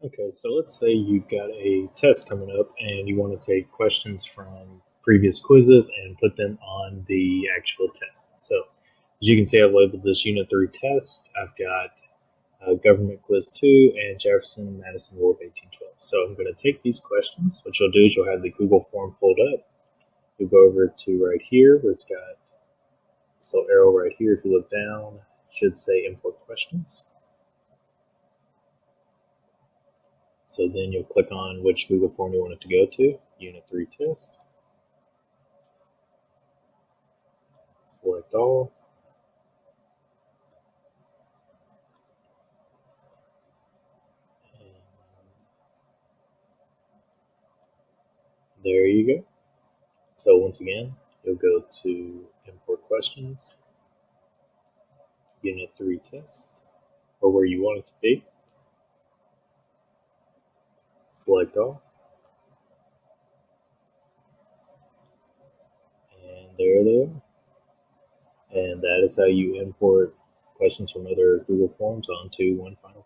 Okay, so let's say you've got a test coming up and you want to take questions from previous quizzes and put them on the actual test. So, as you can see, I've labeled this Unit 3 test. I've got Government Quiz 2 and Jefferson Madison War of 1812. So, I'm going to take these questions. What you'll do is you'll have the Google form pulled up. You'll go over to right here where it's got this little arrow right here. If you look down, it should say Import Questions. So then you'll click on which Google form you want it to go to, Unit 3 test, select all, and there you go. So once again, you'll go to Import Questions, Unit 3 test, or where you want it to be, select all, and there they are. And that is how you import questions from other Google Forms onto One Final